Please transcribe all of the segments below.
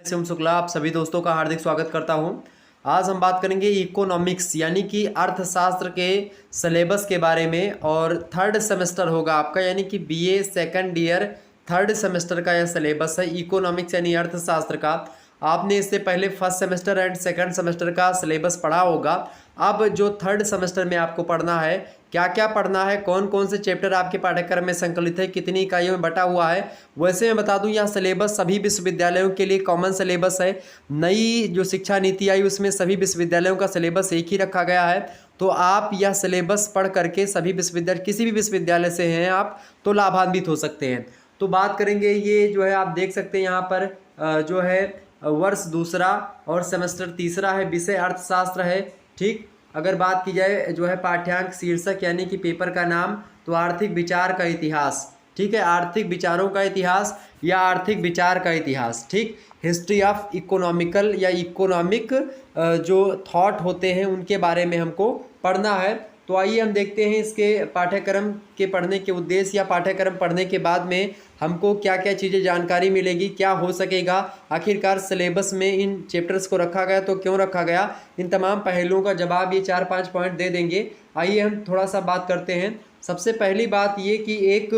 शिवम शुक्ला आप सभी दोस्तों का हार्दिक स्वागत करता हूं। आज हम बात करेंगे इकोनॉमिक्स यानी कि अर्थशास्त्र के सिलेबस के बारे में। और थर्ड सेमेस्टर होगा आपका, यानी कि BA second year third semester का यह सिलेबस है इकोनॉमिक्स यानी अर्थशास्त्र का। आपने इससे पहले first semester and second semester का सिलेबस पढ़ा होगा। अब जो थर्ड सेमेस्टर में आपको पढ़ना है, क्या क्या पढ़ना है, कौन कौन से चैप्टर आपके पाठ्यक्रम में संकलित है, कितनी इकाइयों में बटा हुआ है, वैसे मैं बता दूं यह सिलेबस सभी विश्वविद्यालयों के लिए कॉमन सिलेबस है। नई जो शिक्षा नीति आई उसमें सभी विश्वविद्यालयों का सिलेबस एक ही रखा गया है। तो आप यह सिलेबस पढ़ करके सभी विश्वविद्यालय, किसी भी विश्वविद्यालय से हैं आप तो लाभान्वित हो सकते हैं। तो बात करेंगे, ये जो है आप देख सकते हैं यहाँ पर जो है वर्ष दूसरा और सेमेस्टर तीसरा है, विषय अर्थशास्त्र है। ठीक, अगर बात की जाए जो है पाठ्यांक शीर्षक यानी कि पेपर का नाम, तो आर्थिक विचार का इतिहास। ठीक है, आर्थिक विचारों का इतिहास या आर्थिक विचार का इतिहास। ठीक, हिस्ट्री ऑफ इकोनॉमिकल या इकोनॉमिक जो थॉट होते हैं उनके बारे में हमको पढ़ना है। तो आइए हम देखते हैं इसके पाठ्यक्रम के पढ़ने के उद्देश्य या पाठ्यक्रम पढ़ने के बाद में हमको क्या क्या चीज़ें जानकारी मिलेगी, क्या हो सकेगा, आखिरकार सिलेबस में इन चैप्टर्स को रखा गया तो क्यों रखा गया, इन तमाम पहलुओं का जवाब ये 4-5 पॉइंट दे देंगे। आइए हम थोड़ा सा बात करते हैं। सबसे पहली बात ये कि एक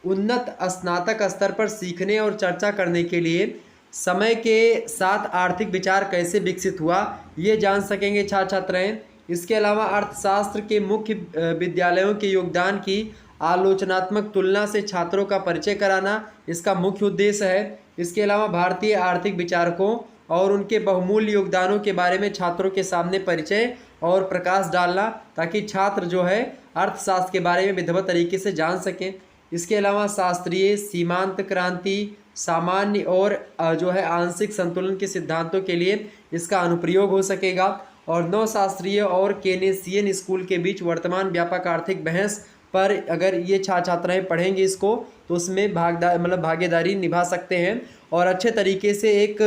उन्नत स्नातक स्तर पर सीखने और चर्चा करने के लिए समय के साथ आर्थिक विचार कैसे विकसित हुआ, ये जान सकेंगे छात्र छात्राएँ। इसके अलावा अर्थशास्त्र के मुख्य विद्यालयों के योगदान की आलोचनात्मक तुलना से छात्रों का परिचय कराना इसका मुख्य उद्देश्य है। इसके अलावा भारतीय आर्थिक विचारकों और उनके बहुमूल्य योगदानों के बारे में छात्रों के सामने परिचय और प्रकाश डालना, ताकि छात्र जो है अर्थशास्त्र के बारे में विधिवत तरीके से जान सकें। इसके अलावा शास्त्रीय, सीमांत क्रांति, सामान्य और जो है आंशिक संतुलन के सिद्धांतों के लिए इसका अनुप्रयोग हो सकेगा। और नवशास्त्रीय और केनेसियन स्कूल के बीच वर्तमान व्यापक आर्थिक बहस पर अगर ये छात्र छात्राएँ पढ़ेंगे इसको तो उसमें भागीदारी निभा सकते हैं और अच्छे तरीके से एक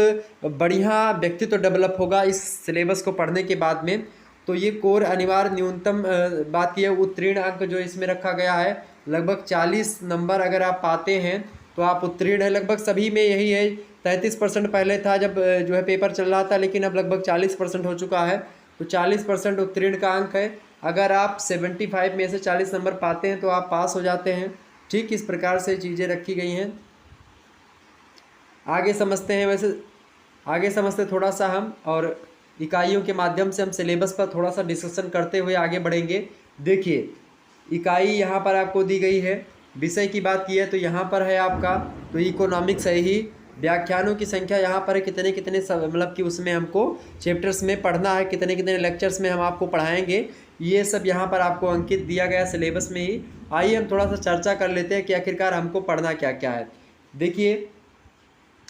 बढ़िया व्यक्तित्व डेवलप होगा इस सिलेबस को पढ़ने के बाद में। तो ये कोर अनिवार्य न्यूनतम बात की है, उत्तीर्ण अंक जो इसमें रखा गया है लगभग 40 नंबर अगर आप पाते हैं तो आप उत्तीर्ण है। लगभग सभी में यही है, 33% पहले था जब जो है पेपर चल रहा था, लेकिन अब लगभग 40% हो चुका है। तो 40% उत्तीर्ण का अंक है। अगर आप 75 में से 40 नंबर पाते हैं तो आप पास हो जाते हैं। ठीक, इस प्रकार से चीज़ें रखी गई हैं। आगे समझते हैं, वैसे आगे समझते थोड़ा सा हम, और इकाइयों के माध्यम से हम सिलेबस पर थोड़ा सा डिस्कशन करते हुए आगे बढ़ेंगे। देखिए, इकाई यहाँ पर आपको दी गई है। विषय की बात की है तो यहाँ पर है आपका तो इकोनॉमिक्स है ही। व्याख्यानों की संख्या यहाँ पर कितने कितने मतलब कि उसमें हमको चैप्टर्स में पढ़ना है, कितने कितने लेक्चर्स में हम आपको पढ़ाएंगे, ये सब यहाँ पर आपको अंकित दिया गया सिलेबस में ही। आइए हम थोड़ा सा चर्चा कर लेते हैं कि आखिरकार हमको पढ़ना क्या क्या है। देखिए,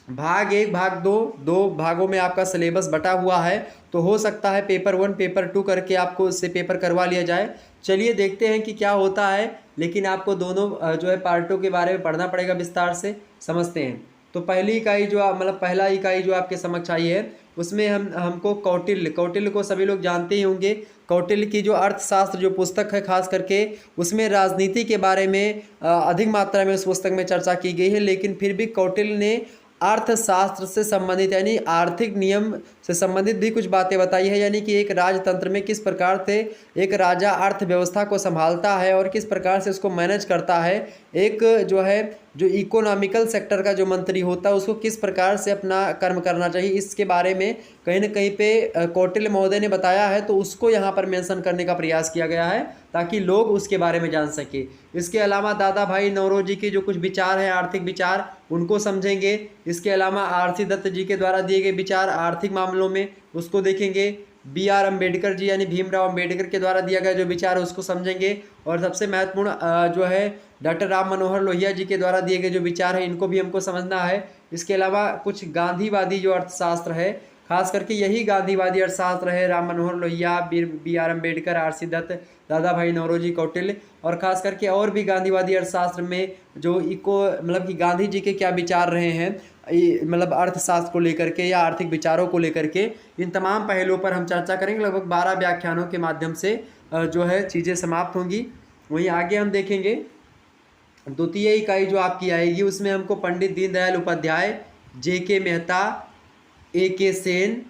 भाग 1 भाग 2 दो भागों में आपका सिलेबस बटा हुआ है। तो हो सकता है पेपर 1 पेपर 2 करके आपको इससे पेपर करवा लिया जाए। चलिए देखते हैं कि क्या होता है, लेकिन आपको दोनों जो है पार्टों के बारे में पढ़ना पड़ेगा, विस्तार से समझते हैं। तो पहली इकाई जो पहला इकाई जो आपके समक्ष आई है उसमें हमको कौटिल्य को सभी लोग जानते ही होंगे। कौटिल्य की जो अर्थशास्त्र जो पुस्तक है खास करके उसमें राजनीति के बारे में अधिक मात्रा में उस पुस्तक में चर्चा की गई है, लेकिन फिर भी कौटिल्य ने अर्थशास्त्र से संबंधित यानी आर्थिक नियम से संबंधित भी कुछ बातें बताई है। यानी कि एक राजतंत्र में किस प्रकार से एक राजा अर्थव्यवस्था को संभालता है और किस प्रकार से उसको मैनेज करता है। एक जो है जो इकोनॉमिकल सेक्टर का जो मंत्री होता है उसको किस प्रकार से अपना कर्म करना चाहिए, इसके बारे में कहीं ना कहीं पे कौटिल्य महोदय ने बताया है। तो उसको यहाँ पर मेंशन करने का प्रयास किया गया है ताकि लोग उसके बारे में जान सके। इसके अलावा दादा भाई नौरोजी के जो कुछ विचार हैं आर्थिक विचार उनको समझेंगे। इसके अलावा आर.सी. दत्त जी के द्वारा दिए गए विचार आर्थिक मामलों में उसको देखेंगे। बी.आर. अम्बेडकर जी यानी भीमराव अम्बेडकर के द्वारा दिया गया जो विचार है उसको समझेंगे। और सबसे महत्वपूर्ण जो है डॉक्टर राम मनोहर लोहिया जी के द्वारा दिए गए जो विचार हैं इनको भी हमको समझना है। इसके अलावा कुछ गांधीवादी जो अर्थशास्त्र है, खास करके यही गांधीवादी अर्थशास्त्र है, राम मनोहर लोहिया, बी.आर. अम्बेडकर, आर.सी. दत्त, दादा भाई नौरोजी, कौटिल्य, और खास करके और भी गांधीवादी अर्थशास्त्र में जो कि गांधी जी के क्या विचार रहे हैं अर्थशास्त्र को लेकर के या आर्थिक विचारों को लेकर के, इन तमाम पहलुओं पर हम चर्चा करेंगे। लगभग 12 व्याख्यानों के माध्यम से जो है चीज़ें समाप्त होंगी। वहीं आगे हम देखेंगे द्वितीय इकाई जो आपकी आएगी उसमें हमको पंडित दीनदयाल उपाध्याय, जे.के. मेहता, A.K. सेन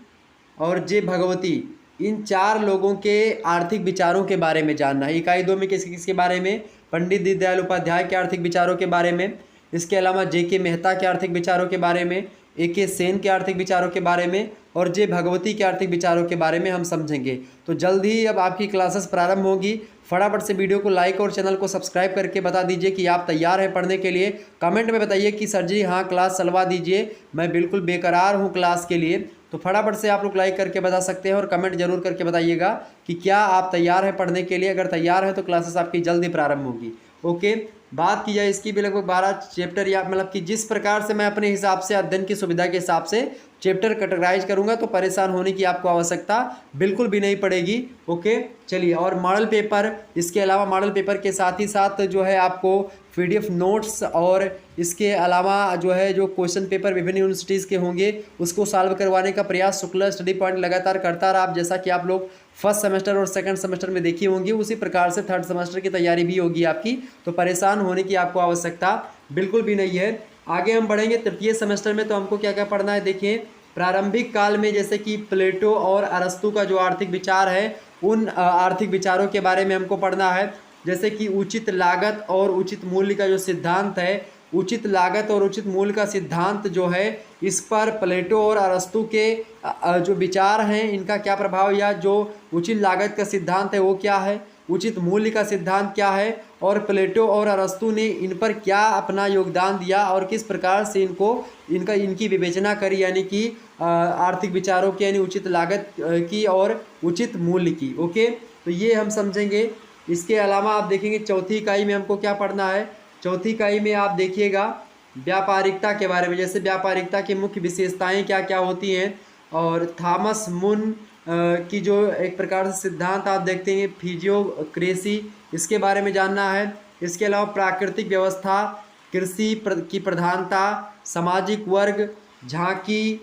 और जे भगवती, इन 4 लोगों के आर्थिक विचारों के बारे में जानना है। इकाई 2 में किसके बारे में? पंडित दीनदयाल उपाध्याय के आर्थिक विचारों के बारे में। इसके अलावा J.K. मेहता के आर्थिक विचारों के बारे में, A.K. सेन के आर्थिक विचारों के बारे में और जे भगवती के आर्थिक विचारों के बारे में हम समझेंगे। तो जल्द ही अब आपकी क्लासेस प्रारंभ होगी। फटाफट से वीडियो को लाइक और चैनल को सब्सक्राइब करके बता दीजिए कि आप तैयार हैं पढ़ने के लिए। कमेंट में बताइए कि सर जी हाँ क्लास चलवा दीजिए, मैं बिल्कुल बेकरार हूँ क्लास के लिए। तो फटाफट से आप लोग लाइक करके बता सकते हैं और कमेंट जरूर करके बताइएगा कि क्या आप तैयार हैं पढ़ने के लिए। अगर तैयार हैं तो क्लासेस आपकी जल्दी प्रारंभ होगी। ओके, बात की जाए इसकी भी लगभग 12 चैप्टर, या मतलब कि जिस प्रकार से मैं अपने हिसाब से अध्ययन की सुविधा के हिसाब से चैप्टर कैटेगराइज करूंगा तो परेशान होने की आपको आवश्यकता बिल्कुल भी नहीं पड़ेगी। ओके, चलिए। और मॉडल पेपर, इसके अलावा मॉडल पेपर के साथ ही साथ जो है आपको PDF नोट्स और इसके अलावा जो है जो क्वेश्चन पेपर विभिन्न यूनिवर्सिटीज़ के होंगे उसको सॉल्व करवाने का प्रयास शुक्ला स्टडी पॉइंट लगातार करता रहा। आप जैसा कि आप लोग फर्स्ट सेमेस्टर और सेकंड सेमेस्टर में देखी होंगी, उसी प्रकार से थर्ड सेमेस्टर की तैयारी भी होगी आपकी। तो परेशान होने की आपको आवश्यकता बिल्कुल भी नहीं है। आगे हम बढ़ेंगे तृतीय सेमेस्टर में, तो हमको क्या क्या पढ़ना है देखिए। प्रारंभिक काल में जैसे कि प्लेटो और अरस्तु का जो आर्थिक विचार है, उन आर्थिक विचारों के बारे में हमको पढ़ना है। जैसे कि उचित लागत और उचित मूल्य का जो सिद्धांत है, उचित लागत और उचित मूल्य का सिद्धांत जो है, इस पर प्लेटो और अरस्तु के जो विचार हैं इनका क्या प्रभाव, या जो उचित लागत का सिद्धांत है वो क्या है, उचित मूल्य का सिद्धांत क्या है और प्लेटो और अरस्तु ने इन पर क्या अपना योगदान दिया और किस प्रकार से इनकी विवेचना करी, यानी कि आर्थिक विचारों की, यानी उचित लागत की और उचित मूल्य की। ओके, तो ये हम समझेंगे। इसके अलावा आप देखेंगे चौथी इकाई में हमको क्या पढ़ना है। चौथी इकाई में आप देखिएगा व्यापारिकता के बारे में, जैसे व्यापारिकता की मुख्य विशेषताएं क्या क्या होती हैं, और थॉमस मुन की जो एक प्रकार से सिद्धांत आप देखते हैं फिजियोक्रेसी, इसके बारे में जानना है। इसके अलावा प्राकृतिक व्यवस्था, कृषि की प्रधानता, सामाजिक वर्ग, झांकी,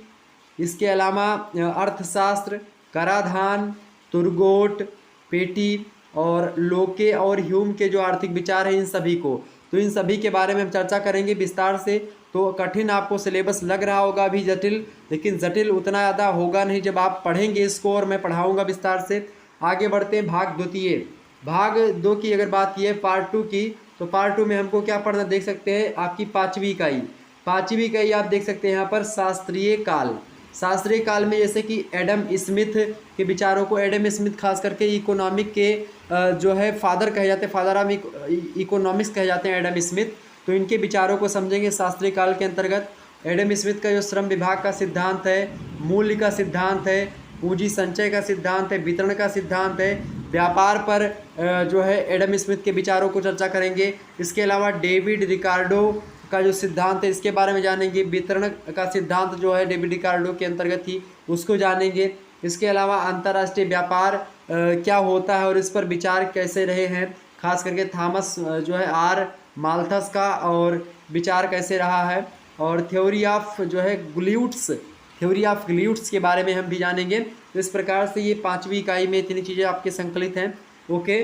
इसके अलावा अर्थशास्त्र, कराधान, तुर्गोट, पेटी और लोके और ह्यूम के जो आर्थिक विचार हैं इन सभी को, तो इन सभी के बारे में हम चर्चा करेंगे विस्तार से। तो कठिन आपको सिलेबस लग रहा होगा अभी जटिल, लेकिन जटिल उतना ज़्यादा होगा नहीं जब आप पढ़ेंगे इसको और मैं पढ़ाऊँगा विस्तार से। आगे बढ़ते हैं भाग द्वितीय। भाग 2 की अगर बात की है, पार्ट 2 की, तो पार्ट 2 में हमको क्या पढ़ना देख सकते हैं, आपकी 5वीं इकाई। 5वीं इकाई आप देख सकते हैं यहाँ पर शास्त्रीय काल। शास्त्रीय काल में जैसे कि एडम स्मिथ के विचारों को, एडम स्मिथ खास करके इकोनॉमिक के जो है फादर कहे जाते हैं, फादर ऑफ इकोनॉमिक्स कहे जाते हैं एडम स्मिथ। तो इनके विचारों को समझेंगे शास्त्रीय काल के अंतर्गत। एडम स्मिथ का जो श्रम विभाग का सिद्धांत है, मूल्य का सिद्धांत है, पूंजी संचय का सिद्धांत है, वितरण का सिद्धांत है, व्यापार पर जो है एडम स्मिथ के विचारों को चर्चा करेंगे। इसके अलावा डेविड रिकार्डो का जो सिद्धांत है इसके बारे में जानेंगे। वितरण का सिद्धांत जो है डेविड रिकार्डो के अंतर्गत ही, उसको जानेंगे। इसके अलावा अंतर्राष्ट्रीय व्यापार क्या होता है और इस पर विचार कैसे रहे हैं, खास करके थॉमस जो है आर माल्थस का, और विचार कैसे रहा है। और थ्योरी ऑफ जो है ग्ल्यूट्स, थ्योरी ऑफ ग्ल्यूट्स के बारे में हम भी जानेंगे। तो इस प्रकार से ये 5वीं इकाई में इतनी चीज़ें आपके संकलित हैं। ओके,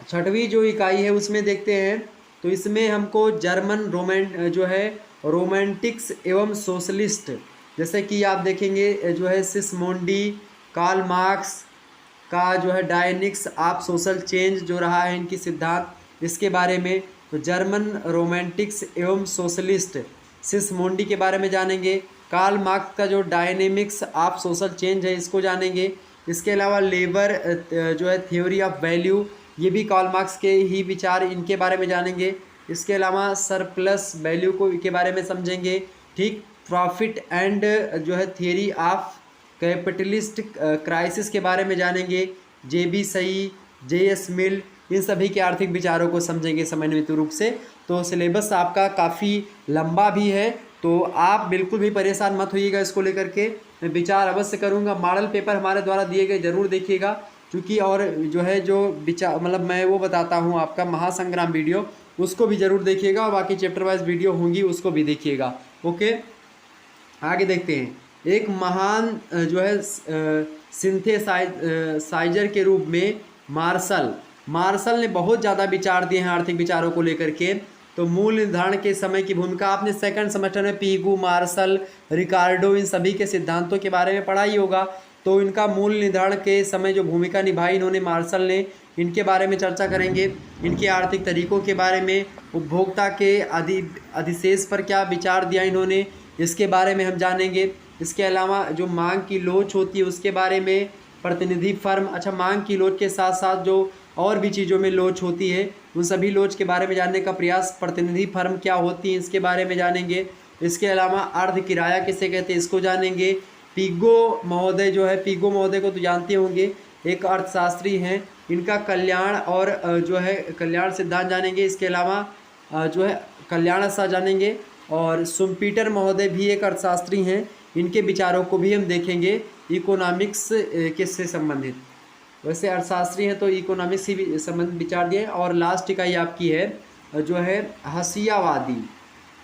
6वीं जो इकाई है उसमें देखते हैं, तो इसमें हमको जर्मन जो है रोमांटिक्स एवं सोशलिस्ट, जैसे कि आप देखेंगे जो है सिसमोंडी, कार्ल मार्क्स का जो है डायनिक्स ऑफ सोशल चेंज जो रहा है इनकी सिद्धांत, इसके बारे में। तो जर्मन रोमांटिक्स एवं सोशलिस्ट, सिसमोंडी के बारे में जानेंगे। कार्ल मार्क्स का जो डायनेमिक्स ऑफ सोशल चेंज है इसको जानेंगे। इसके अलावा लेबर जो है थ्योरी ऑफ वैल्यू, ये भी कार्ल मार्क्स के ही विचार, इनके बारे में जानेंगे। इसके अलावा सरप्लस वैल्यू के बारे में समझेंगे। ठीक, प्रॉफिट एंड जो है थियरी ऑफ कैपिटलिस्ट क्राइसिस के बारे में जानेंगे। JB सही, JS मिल, इन सभी के आर्थिक विचारों को समझेंगे समन्वित रूप से। तो सिलेबस आपका काफ़ी लंबा भी है, तो आप बिल्कुल भी परेशान मत होइएगा इसको लेकर के। मैं विचार अवश्य करूँगा। मॉडल पेपर हमारे द्वारा दिए गए जरूर देखिएगा, क्योंकि और जो है जो विचार मतलब मैं वो बताता हूँ आपका महासंग्राम वीडियो, उसको भी ज़रूर देखिएगा, और बाकी चैप्टर वाइज वीडियो होंगी उसको भी देखिएगा। ओके, आगे देखते हैं। एक महान जो है सिंथेसाइजर के रूप में मार्शल ने बहुत ज़्यादा विचार दिए हैं आर्थिक विचारों को लेकर के। तो मूल निर्धारण के समय की भूमिका आपने सेकंड सेमेस्टर में पीगू, मार्शल, रिकार्डो इन सभी के सिद्धांतों के बारे में पढ़ा ही होगा। तो इनका मूल निर्धारण के समय जो भूमिका निभाई इन्होंने मार्शल ने, इनके बारे में चर्चा करेंगे। इनके आर्थिक तरीकों के बारे में, उपभोक्ता के अधिशेष पर क्या विचार दिया इन्होंने, इसके बारे में हम जानेंगे। इसके अलावा जो मांग की लोच होती है उसके बारे में, प्रतिनिधि फर्म, अच्छा मांग की लोच के साथ साथ जो और भी चीज़ों में लोच होती है उन सभी लोच के बारे में जानने का प्रयास, प्रतिनिधि फर्म क्या होती है इसके बारे में जानेंगे। इसके अलावा अर्ध किराया किसे कहते हैं इसको जानेंगे। पीगो महोदय जो है, पीगो महोदय को तो जानते होंगे, एक अर्थशास्त्री हैं। इनका कल्याण और जो है कल्याण सिद्धांत जानेंगे। इसके अलावा जो है कल्याण सा जानेंगे। और सुम्पीटर महोदय भी एक अर्थशास्त्री हैं, इनके विचारों को भी हम देखेंगे इकोनॉमिक्स किससे संबंधित। वैसे अर्थशास्त्री हैं तो इकोनॉमिक्स से भी संबंधित विचार दिए। और लास्ट इकाई आपकी है जो है हसियावादी।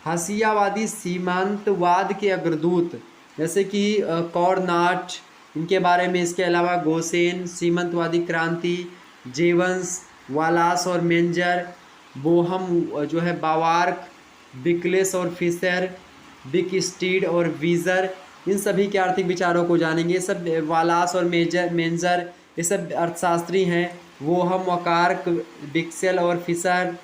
हसियावादी सीमांतवाद के अग्रदूत जैसे कि कॉर्नाट, इनके बारे में। इसके अलावा गोसेन, सीमंतवादी क्रांति, जेवंस, वालास और मेंजर, बोहम जो है बावार्क, बिकलेस और फिशर, बिक स्टीड और वीज़र, इन सभी के आर्थिक विचारों को जानेंगे। ये सब वालास और मेंजर ये सब अर्थशास्त्री हैं। वो हम वकार्क, बिक्सेल और फिशर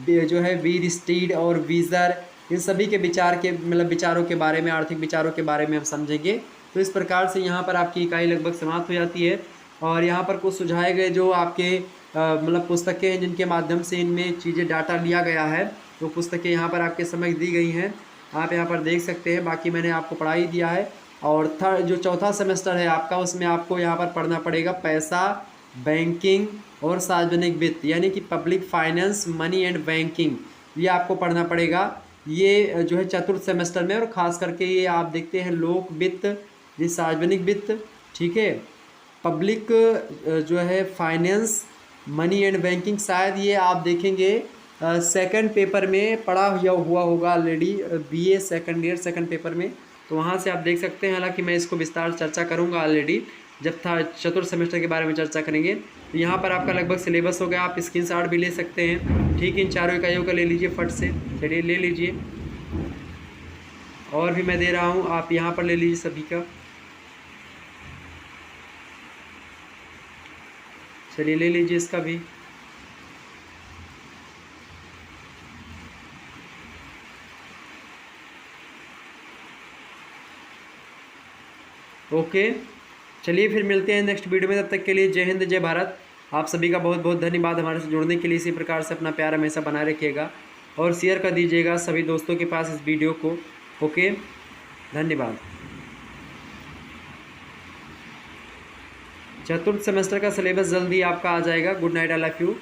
जो है वीर स्टीड और वीज़र, इन सभी के विचार के मतलब विचारों के बारे में, आर्थिक विचारों के बारे में हम समझेंगे। तो इस प्रकार से यहाँ पर आपकी इकाई लगभग समाप्त हो जाती है। और यहाँ पर कुछ सुझाए गए जो आपके मतलब पुस्तकें हैं जिनके माध्यम से इनमें चीज़ें डाटा लिया गया है, तो पुस्तकें यहाँ पर आपके समझ दी गई हैं, आप यहाँ पर देख सकते हैं। बाकी मैंने आपको पढ़ा ही दिया है। और जो चौथा सेमेस्टर है आपका, उसमें आपको यहाँ पर पढ़ना पड़ेगा पैसा, बैंकिंग और सार्वजनिक वित्त, यानी कि public finance, money and banking, ये आपको पढ़ना पड़ेगा। ये जो है चतुर्थ सेमेस्टर में, और ख़ास करके ये आप देखते हैं लोक वित्त, ये सार्वजनिक वित्त, ठीक है, पब्लिक जो है फाइनेंस, मनी एंड बैंकिंग, शायद ये आप देखेंगे सेकंड पेपर में पढ़ा हुआ होगा already, BA second year second paper में, तो वहाँ से आप देख सकते हैं। हालांकि मैं इसको विस्तार चर्चा करूँगा ऑलरेडी, जब था चतुर्थ सेमेस्टर के बारे में चर्चा करेंगे। तो यहाँ पर आपका लगभग सिलेबस हो गया, आप स्क्रीनशॉट भी ले सकते हैं, ठीक है। इन चारों इकाइयों का ले लीजिए फट से, चलिए ले लीजिए। और भी मैं दे रहा हूँ, आप यहाँ पर ले लीजिए सभी का, चलिए ले लीजिए इसका भी। ओके, चलिए फिर मिलते हैं नेक्स्ट वीडियो में। तब तक के लिए जय हिंद, जय भारत। आप सभी का बहुत बहुत धन्यवाद हमारे से जुड़ने के लिए। इसी प्रकार से अपना प्यार हमेशा बनाए रखिएगा और शेयर कर दीजिएगा सभी दोस्तों के पास इस वीडियो को। ओके, धन्यवाद। चतुर्थ सेमेस्टर का सिलेबस जल्दी आपका आ जाएगा। Good night, I love you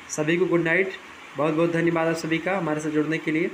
सभी को, गुड नाइट। बहुत बहुत धन्यवाद आप सभी का हमारे से जुड़ने के लिए।